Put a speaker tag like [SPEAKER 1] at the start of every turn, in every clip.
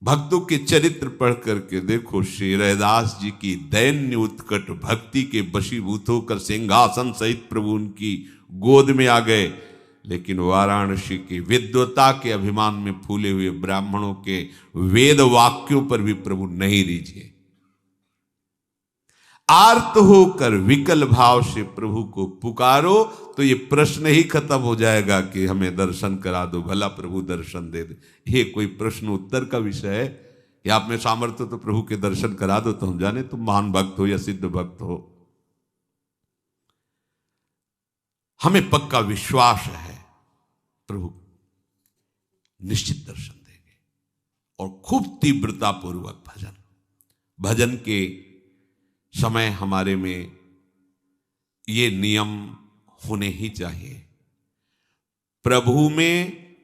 [SPEAKER 1] भक्तों के चरित्र पढ़ करके देखो, श्री रैदास जी की दैन्य उत्कट भक्ति के वशीभूत होकर सिंहासन सहित प्रभु उनकी गोद में आ गए। लेकिन वाराणसी की विद्वता के अभिमान में फूले हुए ब्राह्मणों के वेद वाक्यों पर भी प्रभु नहीं रीझे। आर्त होकर विकल भाव से प्रभु को पुकारो तो ये प्रश्न ही खत्म हो जाएगा कि हमें दर्शन करा दो, भला प्रभु दर्शन दे दे। ये कोई प्रश्न उत्तर का विषय है कि आप में सामर्थ्य तो प्रभु के दर्शन करा दो तो हम जाने तुम महान भक्त हो या सिद्ध भक्त हो। हमें पक्का विश्वास है प्रभु निश्चित दर्शन देंगे। और खूब तीव्रता पूर्वक भजन के समय हमारे में ये नियम होने ही चाहिए। प्रभु में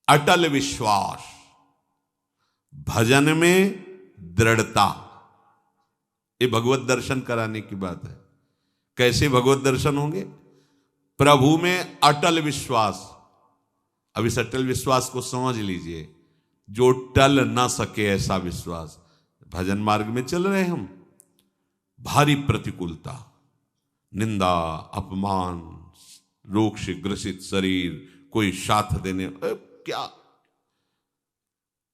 [SPEAKER 1] अटल विश्वास, भजन में दृढ़ता। ये भगवत दर्शन कराने की बात है। कैसे भगवत दर्शन होंगे? प्रभु में अटल विश्वास। अब इस अटल विश्वास को समझ लीजिए, जो टल ना सके ऐसा विश्वास। भजन मार्ग में चल रहे हम, भारी प्रतिकूलता, निंदा, अपमान, रोग से ग्रसित शरीर, कोई साथ देने क्या,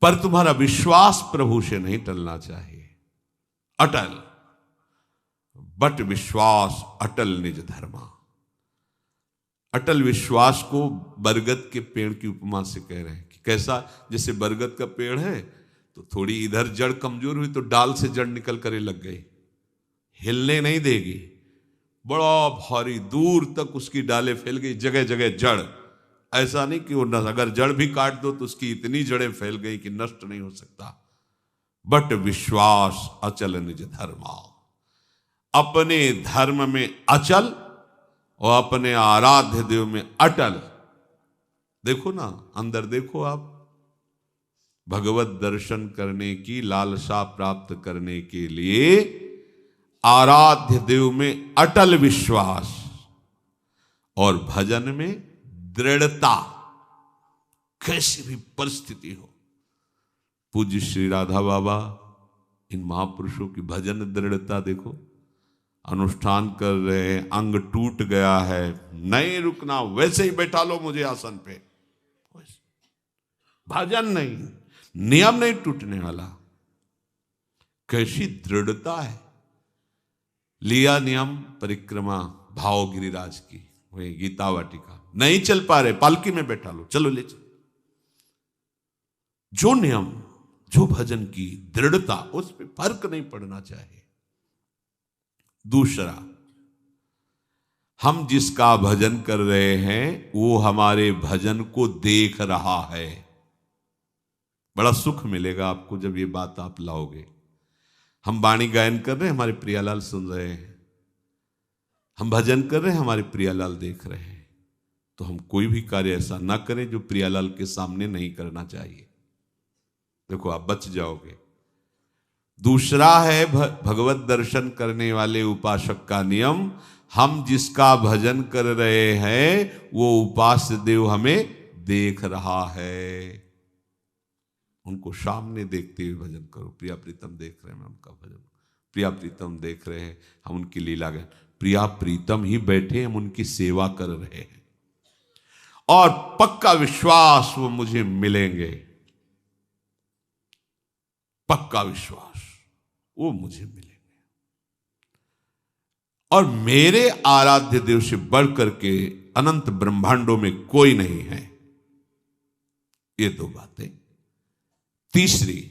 [SPEAKER 1] पर तुम्हारा विश्वास प्रभु से नहीं टलना चाहिए। अटल, बट विश्वास अटल निज धर्मा। अटल विश्वास को बरगद के पेड़ की उपमा से कह रहे हैं कि कैसा, जैसे बरगद का पेड़ है तो थोड़ी इधर जड़ कमजोर हुई तो डाल से जड़ निकल कर लग गई, हिलने नहीं देगी, बड़ा भारी दूर तक उसकी डालें फैल गई, जगह जगह जड़। ऐसा नहीं कि वो न, अगर जड़ भी काट दो तो उसकी इतनी जड़ें फैल गई कि नष्ट नहीं हो सकता। बट विश्वास अचल निज धर्मा। अपने धर्म में अचल और अपने आराध्य देव में अटल। देखो ना, अंदर देखो आप, भगवत दर्शन करने की लालसा प्राप्त करने के लिए आराध्य देव में अटल विश्वास और भजन में दृढ़ता। कैसी भी परिस्थिति हो, पूज्य श्री राधा बाबा, इन महापुरुषों की भजन दृढ़ता देखो। अनुष्ठान कर रहे हैं, अंग टूट गया है, नहीं रुकना, वैसे ही बैठा लो मुझे आसन पे। भजन नहीं, नियम नहीं टूटने वाला। कैसी दृढ़ता है। लिया नियम परिक्रमा भाव गिरिराज की, वही गीता वाटिका, नहीं चल पा रहे, पालकी में बैठा लो, चलो ले चलो। जो नियम, जो भजन की दृढ़ता, उस पर फर्क नहीं पड़ना चाहिए। दूसरा, हम जिसका भजन कर रहे हैं वो हमारे भजन को देख रहा है। बड़ा सुख मिलेगा आपको जब ये बात आप लाओगे। हम वाणी गायन कर रहे हैं, हमारे प्रियालाल सुन रहे हैं, हम भजन कर रहे हैं, हमारे प्रियालाल देख रहे हैं। तो हम कोई भी कार्य ऐसा ना करें जो प्रियालाल के सामने नहीं करना चाहिए। देखो आप बच जाओगे। दूसरा है भगवत दर्शन करने वाले उपासक का नियम, हम जिसका भजन कर रहे हैं वो उपास्य देव हमें देख रहा है। उनको सामने देखते हुए भजन करो। प्रिया प्रीतम देख रहे हैं, मैं उनका भजन, प्रिया प्रीतम देख रहे हैं, हम उनकी लीला गाएं। प्रिया प्रीतम ही बैठे, हम उनकी सेवा कर रहे हैं और पक्का विश्वास वो मुझे मिलेंगे। पक्का विश्वास वो मुझे मिलेंगे। और मेरे आराध्य देव से बढ़कर के अनंत ब्रह्मांडों में कोई नहीं है। ये दो बातें। तीसरी,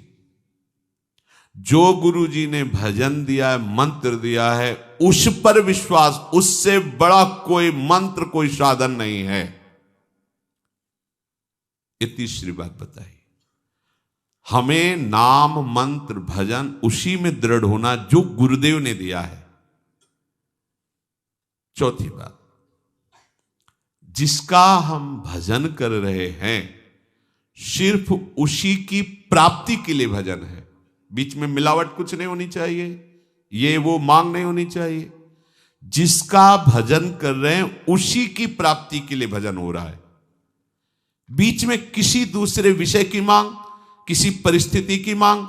[SPEAKER 1] जो गुरु जी ने भजन दिया है, मंत्र दिया है, उस पर विश्वास, उससे बड़ा कोई मंत्र, कोई साधन नहीं है। ये तीसरी बात बताई। हमें नाम मंत्र भजन उसी में दृढ़ होना जो गुरुदेव ने दिया है। चौथी बात, जिसका हम भजन कर रहे हैं सिर्फ उसी की प्राप्ति के लिए भजन है। बीच में मिलावट कुछ नहीं होनी चाहिए, ये वो मांग नहीं होनी चाहिए। जिसका भजन कर रहे हैं उसी की प्राप्ति के लिए भजन हो रहा है। बीच में किसी दूसरे विषय की मांग किसी परिस्थिति की मांग,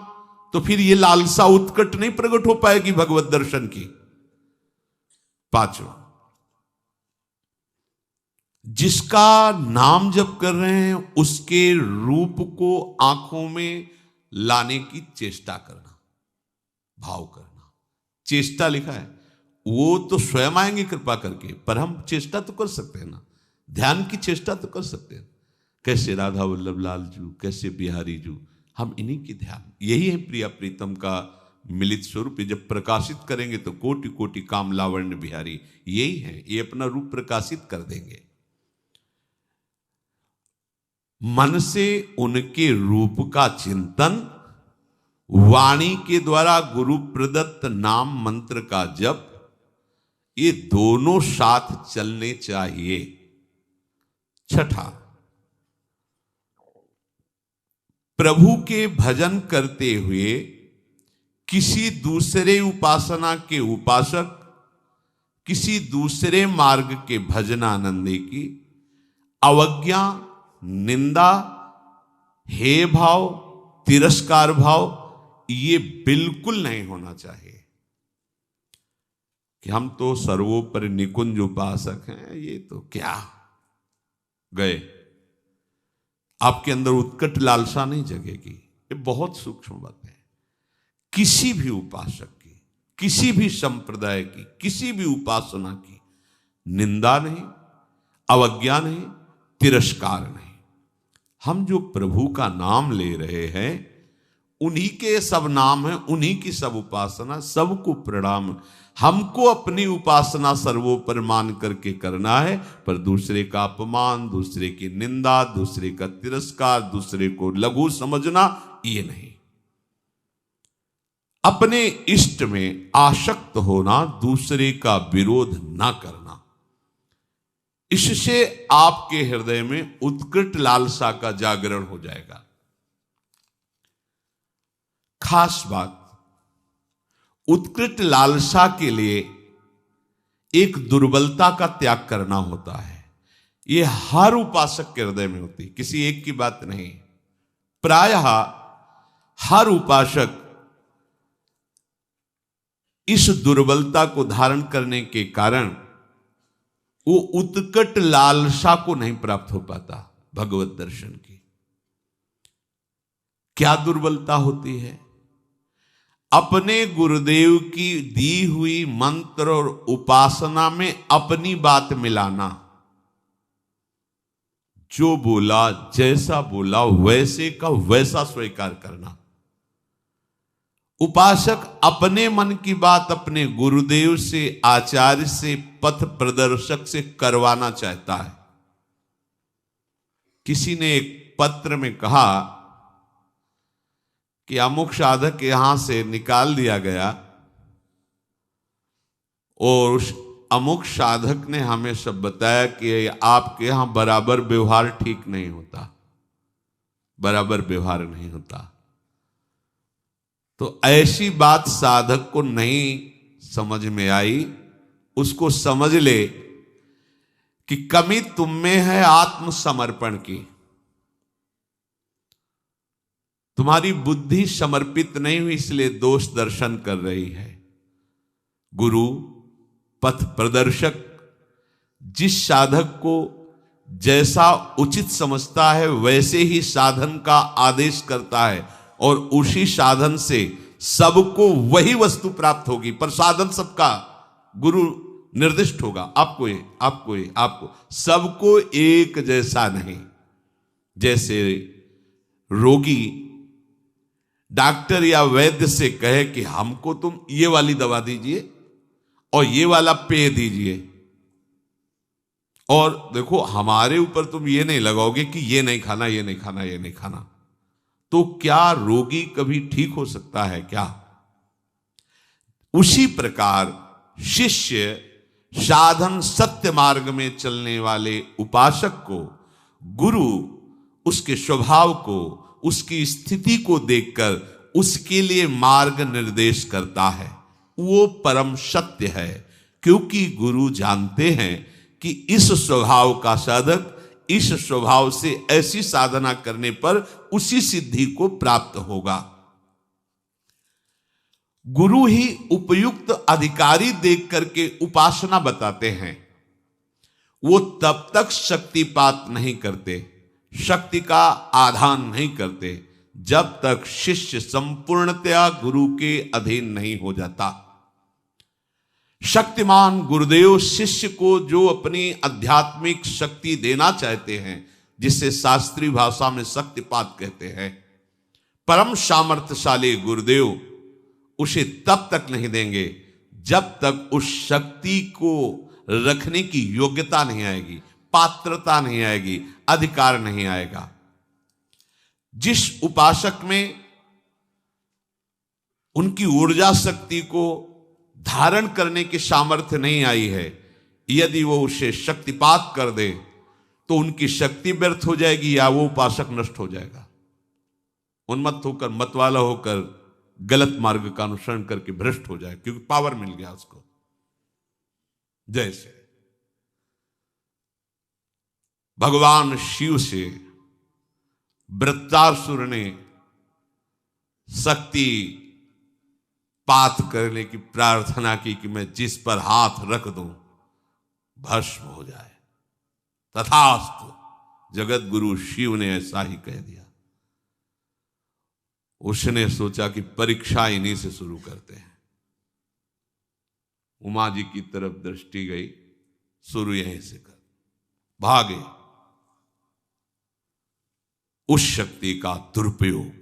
[SPEAKER 1] तो फिर ये लालसा उत्कट नहीं प्रकट हो पाएगी भगवत दर्शन की। पांचवा, जिसका नाम जप कर रहे हैं उसके रूप को आंखों में लाने की चेष्टा करना, भाव करना। चेष्टा लिखा है, वो तो स्वयं आएंगे कृपा करके, पर हम चेष्टा तो कर सकते हैं ना, ध्यान की चेष्टा तो कर सकते हैं। कैसे राधा वल्लभ लाल जू, कैसे बिहारी जू, हम इन्हीं की ध्यान, यही है प्रिया प्रीतम का मिलित स्वरूप। जब प्रकाशित करेंगे तो कोटि कोटि काम लावण्य बिहारी, यही है, ये अपना रूप प्रकाशित कर देंगे। मन से उनके रूप का चिंतन, वाणी के द्वारा गुरु प्रदत्त नाम मंत्र का जप, ये दोनों साथ चलने चाहिए। छठा, प्रभु के भजन करते हुए किसी दूसरे उपासना के उपासक, किसी दूसरे मार्ग के भजनानंदी की अवज्ञा, निंदा, हे भाव, तिरस्कार भाव, ये बिल्कुल नहीं होना चाहिए कि हम तो सर्वोपरि निकुंज उपासक हैं, ये तो क्या गए। आपके अंदर उत्कट लालसा नहीं जगेगी। ये बहुत सूक्ष्म बात है। किसी भी उपासक की, किसी भी संप्रदाय की, किसी भी उपासना की निंदा नहीं, अवज्ञा नहीं, तिरस्कार नहीं। हम जो प्रभु का नाम ले रहे हैं, उन्हीं के सब नाम हैं, उन्हीं की सब उपासना, सबको प्रणाम। हमको अपनी उपासना सर्वोपरि मान करके करना है, पर दूसरे का अपमान, दूसरे की निंदा, दूसरे का तिरस्कार, दूसरे को लघु समझना, ये नहीं। अपने इष्ट में आसक्त होना, दूसरे का विरोध ना करना, इससे आपके हृदय में उत्कृष्ट लालसा का जागरण हो जाएगा। खास बात, उत्कृष्ट लालसा के लिए एक दुर्बलता का त्याग करना होता है। यह हर उपासक के हृदय में होती, किसी एक की बात नहीं। प्रायः हर उपासक इस दुर्बलता को धारण करने के कारण वो उत्कट लालसा को नहीं प्राप्त हो पाता भगवत दर्शन की। क्या दुर्बलता होती है? अपने गुरुदेव की दी हुई मंत्र और उपासना में अपनी बात मिलाना। जो बोला, जैसा बोला, वैसे का वैसा स्वीकार करना। उपासक अपने मन की बात अपने गुरुदेव से, आचार्य से, पथ प्रदर्शक से करवाना चाहता है। किसी ने एक पत्र में कहा कि अमुक साधक यहां से निकाल दिया गया और उस अमुक साधक ने हमें सब बताया कि आपके यहां बराबर व्यवहार ठीक नहीं होता, बराबर व्यवहार नहीं होता। तो ऐसी बात साधक को नहीं समझ में आई, उसको समझ ले कि कमी तुम में है आत्मसमर्पण की। तुम्हारी बुद्धि समर्पित नहीं हुई, इसलिए दोष दर्शन कर रही है। गुरु पथ प्रदर्शक जिस साधक को जैसा उचित समझता है वैसे ही साधन का आदेश करता है और उसी साधन से सबको वही वस्तु प्राप्त होगी, पर साधन सबका गुरु निर्दिष्ट होगा। आपको सबको एक जैसा नहीं। जैसे रोगी डॉक्टर या वैद्य से कहे कि हमको तुम ये वाली दवा दीजिए और ये वाला पेय दीजिए, और देखो हमारे ऊपर तुम ये नहीं लगाओगे कि ये नहीं खाना, ये नहीं खाना, ये नहीं खाना, तो क्या रोगी कभी ठीक हो सकता है क्या? उसी प्रकार शिष्य साधन सत्य मार्ग में चलने वाले उपासक को गुरु उसके स्वभाव को, उसकी स्थिति को देखकर उसके लिए मार्ग निर्देश करता है। वो परम सत्य है, क्योंकि गुरु जानते हैं कि इस स्वभाव का साधक इस स्वभाव से ऐसी साधना करने पर उसी सिद्धि को प्राप्त होगा। गुरु ही उपयुक्त अधिकारी देख करके उपासना बताते हैं। वो तब तक शक्तिपात नहीं करते, शक्ति का आधान नहीं करते, जब तक शिष्य संपूर्णतया गुरु के अधीन नहीं हो जाता। शक्तिमान गुरुदेव शिष्य को जो अपनी आध्यात्मिक शक्ति देना चाहते हैं, जिसे शास्त्रीय भाषा में शक्तिपात कहते हैं, परम सामर्थ्यशाली गुरुदेव उसे तब तक नहीं देंगे जब तक उस शक्ति को रखने की योग्यता नहीं आएगी, पात्रता नहीं आएगी, अधिकार नहीं आएगा। जिस उपासक में उनकी ऊर्जा शक्ति को धारण करने की सामर्थ्य नहीं आई है, यदि वो उसे शक्तिपात कर दे तो उनकी शक्ति व्यर्थ हो जाएगी या वो उपासक नष्ट हो जाएगा। उन्मत्त होकर, मतवाला होकर गलत मार्ग का अनुसरण करके भ्रष्ट हो जाए, क्योंकि पावर मिल गया उसको। जैसे भगवान शिव से वृत्रासुर ने शक्ति पात करने की प्रार्थना की कि मैं जिस पर हाथ रख दूं भस्म हो जाए। तथास्तु, जगत गुरु शिव ने ऐसा ही कह दिया। उसने सोचा कि परीक्षा इन्हीं से शुरू करते हैं। उमा जी की तरफ दृष्टि गई, शुरू यहीं से कर। भागे। उस शक्ति का दुरुपयोग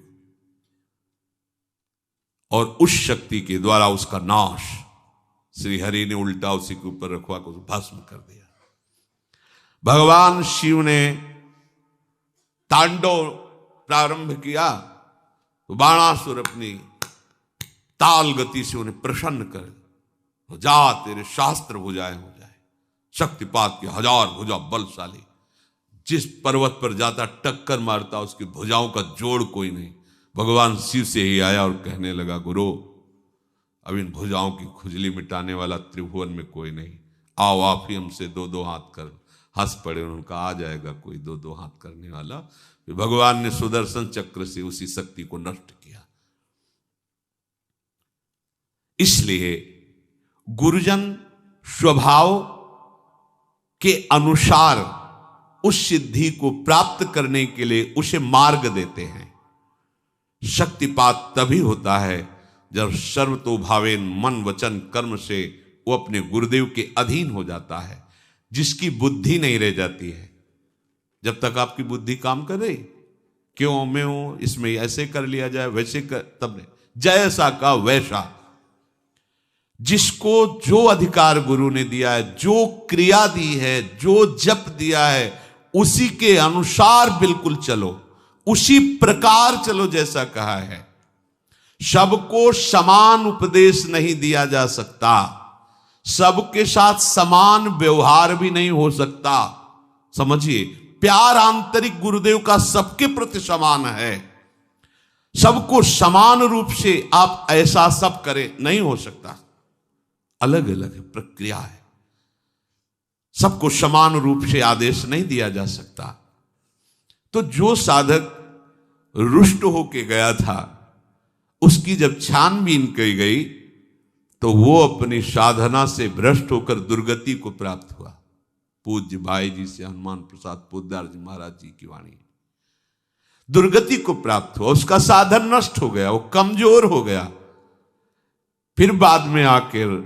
[SPEAKER 1] और उस शक्ति के द्वारा उसका नाश श्री हरि ने उल्टा उसी के ऊपर रखवा को भस्म कर दिया। भगवान शिव ने तांडव प्रारंभ किया तो बाणासुर अपनी ताल गति से उन्हें प्रसन्न कर, जा तेरे शास्त्र भुजाएं हो जाए। शक्तिपात की 1000 भुजा बलशाली, जिस पर्वत पर जाता टक्कर मारता, उसकी भुजाओं का जोड़ कोई नहीं। भगवान शिव से ही आया और कहने लगा, गुरु अब इन भुजाओं की खुजली मिटाने वाला त्रिभुवन में कोई नहीं, आओ आप ही हमसे 2-2 हाथ कर। हंस पड़े, उनका आ जाएगा कोई 2-2 हाथ करने वाला। फिर भगवान ने सुदर्शन चक्र से उसी शक्ति को नष्ट किया। इसलिए गुरुजन स्वभाव के अनुसार उस सिद्धि को प्राप्त करने के लिए उसे मार्ग देते हैं। शक्तिपात तभी होता है जब सर्वतोभावेन मन वचन कर्म से वो अपने गुरुदेव के अधीन हो जाता है, जिसकी बुद्धि नहीं रह जाती है। जब तक आपकी बुद्धि काम कर रही, क्यों मैं हूं, इसमें ऐसे कर लिया जाए, वैसे कर, तब नहीं, जैसा का वैसा। जिसको जो अधिकार गुरु ने दिया है, जो क्रिया दी है, जो जप दिया है, उसी के अनुसार बिल्कुल चलो, उसी प्रकार चलो जैसा कहा है। सबको समान उपदेश नहीं दिया जा सकता, सबके साथ समान व्यवहार भी नहीं हो सकता। समझिए, प्यार आंतरिक गुरुदेव का सबके प्रति समान है। सबको समान रूप से आप ऐसा सब करें, नहीं हो सकता। अलग अलग प्रक्रिया है, सबको समान रूप से आदेश नहीं दिया जा सकता। तो जो साधक रुष्ट होके गया था, उसकी जब छानबीन की गई तो वो अपनी साधना से भ्रष्ट होकर दुर्गति को प्राप्त हुआ। पूज्य भाई जी से हनुमान प्रसाद पोद्दार जी महाराज जी की वाणी, दुर्गति को प्राप्त हुआ, उसका साधन नष्ट हो गया, वो कमजोर हो गया। फिर बाद में आकर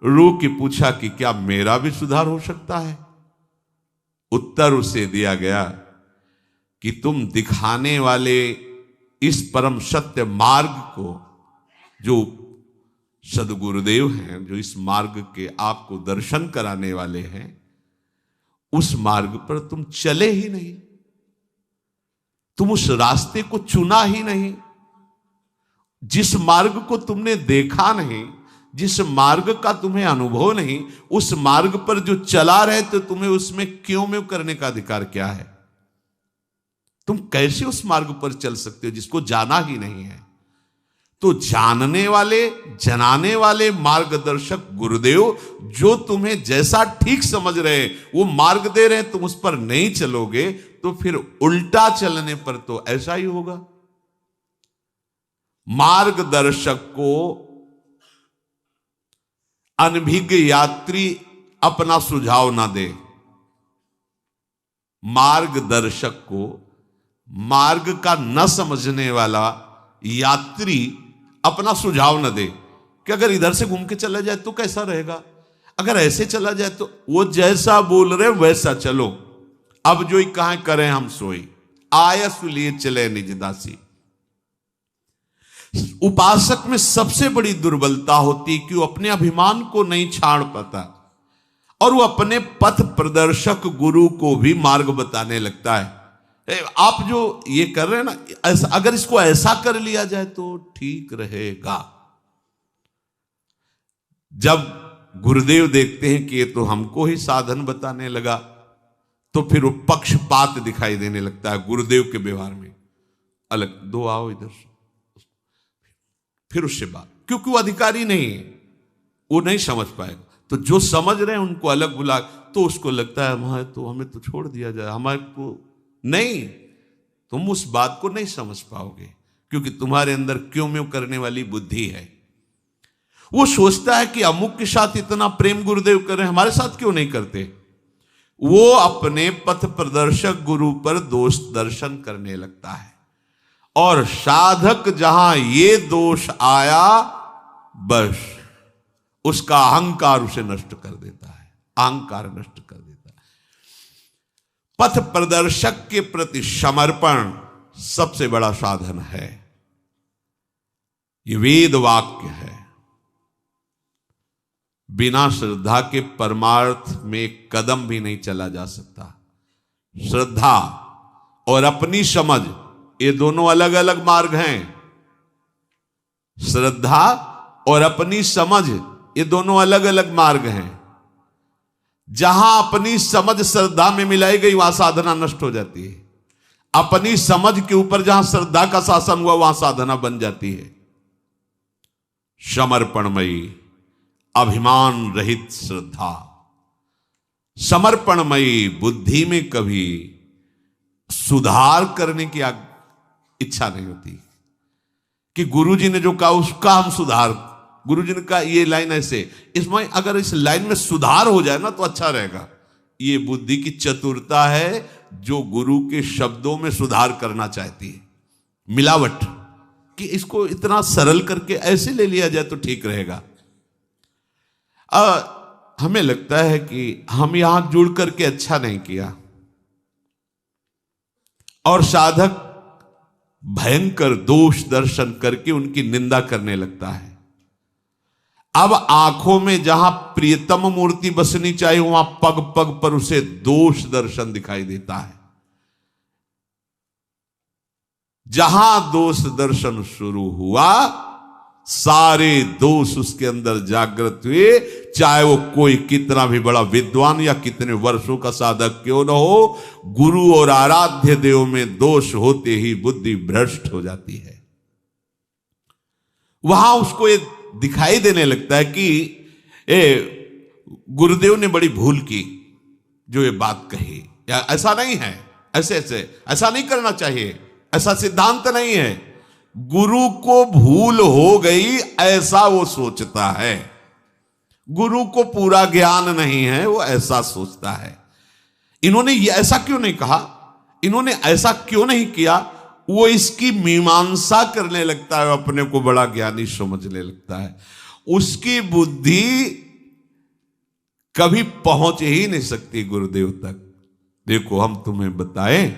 [SPEAKER 1] रो के पूछा कि क्या मेरा भी सुधार हो सकता है? उत्तर उसे दिया गया कि तुम दिखाने वाले इस परम सत्य मार्ग को, जो सदगुरुदेव हैं, जो इस मार्ग के आपको दर्शन कराने वाले हैं, उस मार्ग पर तुम चले ही नहीं, तुम उस रास्ते को चुना ही नहीं। जिस मार्ग को तुमने देखा नहीं, जिस मार्ग का तुम्हें अनुभव नहीं, उस मार्ग पर जो चला रहे तो तुम्हें उसमें क्यों में करने का अधिकार क्या है? तुम कैसे उस मार्ग पर चल सकते हो जिसको जाना ही नहीं है? तो जानने वाले, जनाने वाले मार्गदर्शक गुरुदेव जो तुम्हें जैसा ठीक समझ रहे वो मार्ग दे रहे हैं, तुम उस पर नहीं चलोगे तो फिर उल्टा चलने पर तो ऐसा ही होगा। मार्गदर्शक को अनभिज्ञ यात्री अपना सुझाव ना दे। मार्गदर्शक को मार्ग का न समझने वाला यात्री अपना सुझाव न दे कि अगर इधर से घूम के चला जाए तो कैसा रहेगा, अगर ऐसे चला जाए तो। वो जैसा बोल रहे वैसा चलो, अब जो ही कहां करें हम सोई, आयस लिए चले निज दासी। उपासक में सबसे बड़ी दुर्बलता होती कि वो अपने अभिमान को नहीं छाड़ पाता और वो अपने पथ प्रदर्शक गुरु को भी मार्ग बताने लगता है। आप जो ये कर रहे हैं ना, ऐसा अगर इसको ऐसा कर लिया जाए तो ठीक रहेगा। जब गुरुदेव देखते हैं कि ये तो हमको ही साधन बताने लगा, तो फिर वो पक्षपात दिखाई देने लगता है गुरुदेव के व्यवहार में। अलग दो आओ इधर, फिर उससे बात, क्योंकि वो अधिकारी नहीं है, वो नहीं समझ पाएगा। तो जो समझ रहे हैं उनको अलग बुला, तो उसको लगता है हमें तो छोड़ दिया जाए, हमारे को नहीं। तुम उस बात को नहीं समझ पाओगे क्योंकि तुम्हारे अंदर क्यों म्यों करने वाली बुद्धि है। वो सोचता है कि अमुक के साथ इतना प्रेम गुरुदेव कर रहे हैं, हमारे साथ क्यों नहीं करते। वो अपने पथ प्रदर्शक गुरु पर दोष दर्शन करने लगता है और साधक जहां ये दोष आया बस उसका अहंकार उसे नष्ट कर देता है, अहंकार नष्ट कर देता है। पथ प्रदर्शक के प्रति समर्पण सबसे बड़ा साधन है। ये वेद वाक्य है। बिना श्रद्धा के परमार्थ में एक कदम भी नहीं चला जा सकता। श्रद्धा और अपनी समझ, ये दोनों अलग अलग मार्ग हैं। श्रद्धा और अपनी समझ, ये दोनों अलग अलग मार्ग हैं। जहां अपनी समझ श्रद्धा में मिलाई गई वहां साधना नष्ट हो जाती है। अपनी समझ के ऊपर जहां श्रद्धा का शासन हुआ वहां साधना बन जाती है। समर्पणमयी, अभिमान रहित श्रद्धा, समर्पणमयी बुद्धि में कभी सुधार करने की इच्छा नहीं होती कि गुरुजी ने जो कहा उसका हम सुधार। गुरुजी ने कहा ये लाइन ऐसे, इसमें अगर इस लाइन में सुधार हो जाए ना तो अच्छा रहेगा। ये बुद्धि की चतुरता है जो गुरु के शब्दों में सुधार करना चाहती है। मिलावट कि इसको इतना सरल करके ऐसे ले लिया जाए तो ठीक रहेगा। हमें लगता है कि हम यहां जुड़ करके अच्छा नहीं किया और साधक भयंकर दोष दर्शन करके उनकी निंदा करने लगता है। अब आंखों में जहां प्रियतम मूर्ति बसनी चाहिए वहां पग पग पर उसे दोष दर्शन दिखाई देता है। जहां दोष दर्शन शुरू हुआ सारे दोष उसके अंदर जागृत हुए, चाहे वो कोई कितना भी बड़ा विद्वान या कितने वर्षों का साधक क्यों न हो। गुरु और आराध्य देव में दोष होते ही बुद्धि भ्रष्ट हो जाती है। वहां उसको ये दिखाई देने लगता है कि गुरुदेव ने बड़ी भूल की जो ये बात कही, या ऐसा नहीं है, ऐसा नहीं करना चाहिए, ऐसा सिद्धांत नहीं है। गुरु को भूल हो गई ऐसा वो सोचता है। गुरु को पूरा ज्ञान नहीं है, वो ऐसा सोचता है। इन्होंने ये ऐसा क्यों नहीं कहा, इन्होंने ऐसा क्यों नहीं किया, वो इसकी मीमांसा करने लगता है, अपने को बड़ा ज्ञानी समझने लगता है। उसकी बुद्धि कभी पहुंच ही नहीं सकती गुरुदेव तक। देखो हम तुम्हें बताएं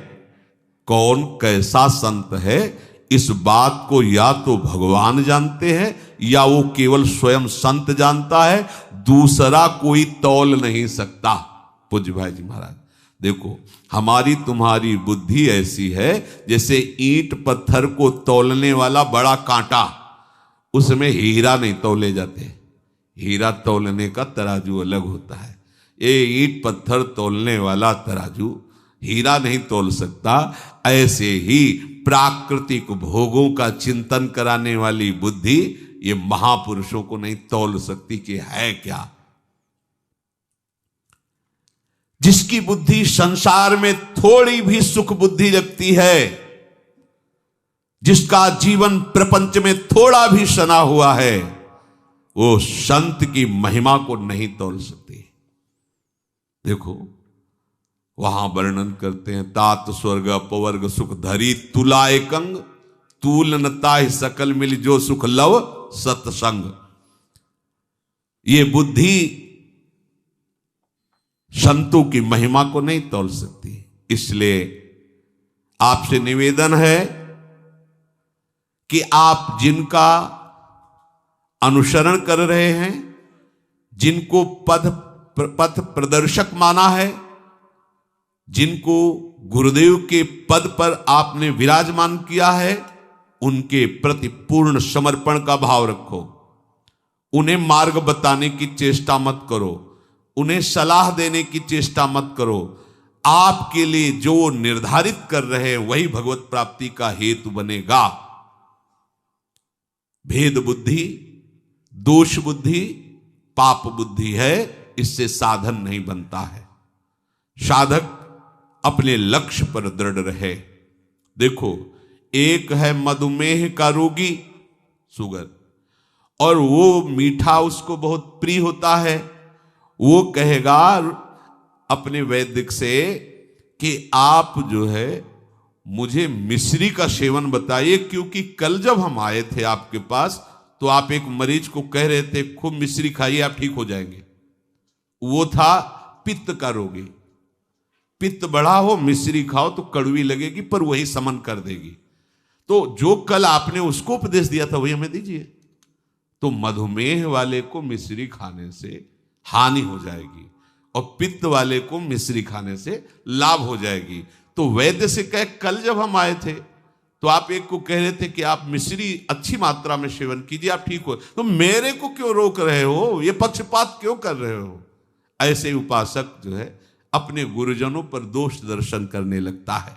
[SPEAKER 1] कौन कैसा संत है, इस बात को या तो भगवान जानते हैं या वो केवल स्वयं संत जानता है, दूसरा कोई तौल नहीं सकता। पूज्य भाई जी महाराज देखो, हमारी तुम्हारी बुद्धि ऐसी है जैसे ईंट पत्थर को तौलने वाला बड़ा कांटा, उसमें हीरा नहीं तौले जाते। हीरा तौलने का तराजू अलग होता है, ये ईंट पत्थर तौलने वाला तराजू हीरा नहीं तोल सकता। ऐसे ही प्राकृतिक भोगों का चिंतन कराने वाली बुद्धि ये महापुरुषों को नहीं तौल सकती कि है क्या। जिसकी बुद्धि संसार में थोड़ी भी सुख बुद्धि रखती है, जिसका जीवन प्रपंच में थोड़ा भी सना हुआ है, वो संत की महिमा को नहीं तौल सकती। देखो वहां वर्णन करते हैं, तात स्वर्ग अपवर्ग सुख धरी तुला एकंग, तूल नता सकल मिल जो सुख लव सत्संग। ये बुद्धि संतों की महिमा को नहीं तौल सकती। इसलिए आपसे निवेदन है कि आप जिनका अनुसरण कर रहे हैं, जिनको पथ प्रदर्शक माना है, जिनको गुरुदेव के पद पर आपने विराजमान किया है, उनके प्रति पूर्ण समर्पण का भाव रखो। उन्हें मार्ग बताने की चेष्टा मत करो, उन्हें सलाह देने की चेष्टा मत करो। आपके लिए जो निर्धारित कर रहे हैं वही भगवत प्राप्ति का हेतु बनेगा। भेद बुद्धि, दोष बुद्धि, पाप बुद्धि है, इससे साधन नहीं बनता है। साधक अपने लक्ष्य पर दृढ़ रहे। देखो, एक है मधुमेह का रोगी, शुगर, और वो मीठा उसको बहुत प्रिय होता है। वो कहेगा अपने वैद्य से कि आप जो है मुझे मिश्री का सेवन बताइए, क्योंकि कल जब हम आए थे आपके पास तो आप एक मरीज को कह रहे थे खूब मिश्री खाइए आप ठीक हो जाएंगे। वो था पित्त का रोगी। पित्त बढ़ा हो, मिश्री खाओ तो कड़वी लगेगी पर वही समन कर देगी। तो जो कल आपने उसको उपदेश दिया था वही हमें दीजिए। तो मधुमेह वाले को मिश्री खाने से हानि हो जाएगी और पित्त वाले को मिश्री खाने से लाभ हो जाएगी। तो वैद्य से कहे कल जब हम आए थे तो आप एक को कह रहे थे कि आप मिश्री अच्छी मात्रा में सेवन कीजिए आप ठीक हो, तो मेरे को क्यों रोक रहे हो, ये पक्षपात क्यों कर रहे हो। ऐसे उपासक जो है अपने गुरुजनों पर दोष दर्शन करने लगता है।